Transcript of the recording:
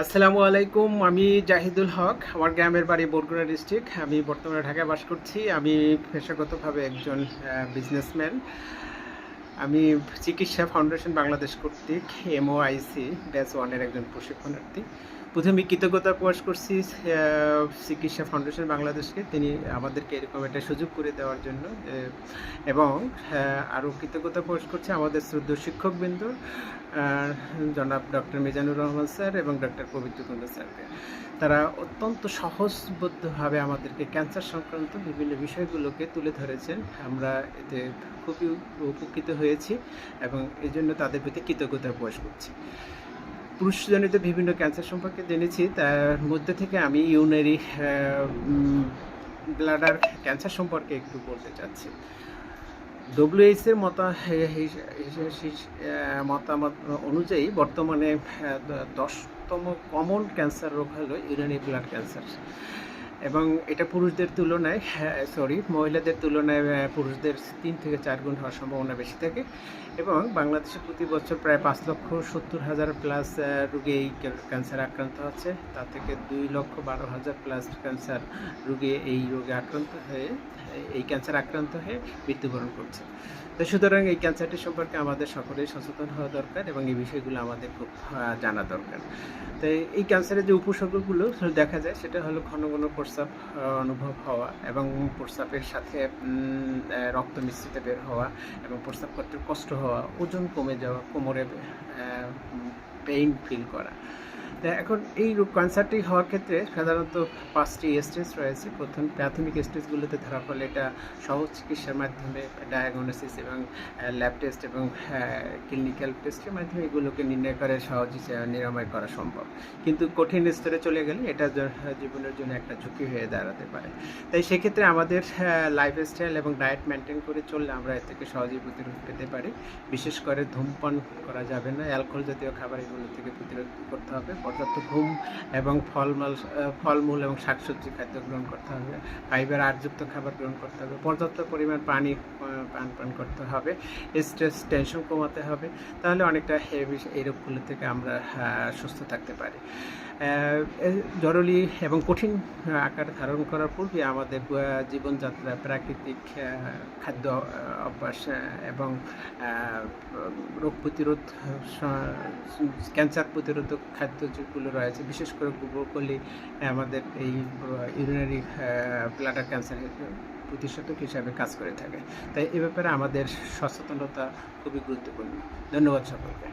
আসসালামু আলাইকুম। আমি জাহিদুল হক। আমার গ্রামের বাড়ি বরগুনা ডিস্ট্রিক্ট। আমি বর্তমানে ঢাকায় বাস করছি। আমি পেশাগতভাবে একজন বিজনেসম্যান। আমি চিকিৎসা ফাউন্ডেশন বাংলাদেশ কর্তৃক এমওআইসি ব্যাচ ওয়ানের একজন প্রশিক্ষণার্থী। প্রথমে কৃতজ্ঞতা প্রকাশ করছি চিকিৎসা ফাউন্ডেশন বাংলাদেশকে, তিনি আমাদেরকে এরকম একটা সুযোগ করে দেওয়ার জন্য, এবং আরও কৃতজ্ঞতা প্রকাশ করছি আমাদের শ্রদ্ধেয় শিক্ষকবৃন্দ, জনাব ডক্টর মিজানুর রহমান স্যার এবং ডক্টর পবিত্র কুন্ডু স্যারকে। তারা অত্যন্ত সহজবদ্ধভাবে আমাদেরকে ক্যান্সার সংক্রান্ত বিভিন্ন বিষয়গুলোকে তুলে ধরেছেন। আমরা এতে খুবই উপকৃত হয়েছি এবং এই জন্য তাদের প্রতি কৃতজ্ঞতা প্রকাশ করছি। পুরুষজনিত বিভিন্ন ক্যান্সার সম্পর্কে জেনেছি, তার মধ্যে থেকে আমি ইউনারি ব্লাডার ক্যান্সার সম্পর্কে একটু বলতে চাচ্ছি। WHO এর মতামত অনুযায়ী বর্তমানে 10তম কমন ক্যান্সার রোগ হলো ইউরিনারি ব্লাড ক্যান্সার, এবং এটা মহিলাদের তুলনায় পুরুষদের 3 থেকে 4 গুণ হওয়ার সম্ভাবনা বেশি থাকে। এবং বাংলাদেশে প্রতি বছর প্রায় 5,70,000 প্লাস রোগী এই ক্যান্সার আক্রান্ত হচ্ছে। তা থেকে 2,12,000 প্লাস ক্যান্সার রোগী এই ক্যান্সার আক্রান্ত হয়ে মৃত্যুবরণ করছে। তো সুতরাং এই ক্যান্সারটি সম্পর্কে আমাদের সকলেই সচেতন হওয়া দরকার এবং এই বিষয়গুলো আমাদের খুব জানা দরকার। তো এই ক্যান্সারের যে উপসর্গগুলো দেখা যায় সেটা হলো ঘন ঘন প্রস্রাব অনুভব হওয়া এবং প্রস্রাবের সাথে রক্ত মিশ্রিত বের হওয়া এবং প্রস্রাব করতে কষ্ট হওয়া, ওজন কমে যাওয়া, কোমরে পেইন ফিল করা। এখন এই ক্যান্সারটি হওয়ার ক্ষেত্রে সাধারণত 5টি স্টেজ রয়েছে। প্রথম প্রাথমিক স্টেজগুলোতে ধরা পড়লে এটা সহজ চিকিৎসার মাধ্যমে ডায়াগনোসিস এবং ল্যাব টেস্ট এবং ক্লিনিক্যাল টেস্টের মাধ্যমে এগুলোকে নির্ণয় করে সহজে নিরাময় করা সম্ভব। কিন্তু কঠিন স্তরে চলে গেলে এটা জীবনের জন্য একটা ঝুঁকি হয়ে দাঁড়াতে পারে। তাই সেক্ষেত্রে আমাদের লাইফস্টাইল এবং ডায়েট মেনটেন করে চললে আমরা এর থেকে সহজেই প্রতিরোধ পেতে পারি। বিশেষ করে ধূমপান করা যাবে না, অ্যালকোহল জাতীয় খাবার এগুলো থেকে প্রতিরোধ করতে হবে। পর্যাপ্ত ঘুম এবং ফলমূল এবং শাকসবজি খাদ্য গ্রহণ করতে হবে। ফাইবার আয়রযুক্ত খাবার গ্রহণ করতে হবে। পর্যাপ্ত পরিমাণ পানি পান করতে হবে। স্ট্রেস টেনশন কমাতে হবে। তাহলে অনেকটা এই রোগগুলো থেকে আমরা সুস্থ থাকতে পারি। জরুরি এবং কঠিন আকার ধারণ করার পূর্বে আমাদের জীবনযাত্রা, প্রাকৃতিক খাদ্য অভ্যাস এবং রোগ প্রতিরোধ, ক্যান্সার প্রতিরোধক খাদ্য যেগুলো রয়েছে, বিশেষ করে ব্রোকলি আমাদের এই ইউরিনারি ব্লাডার ক্যান্সারের প্রতিষেধক হিসাবে কাজ করে থাকে। তাই এ ব্যাপারে আমাদের সচেতনতা খুবই গুরুত্বপূর্ণ। ধন্যবাদ সকলকে।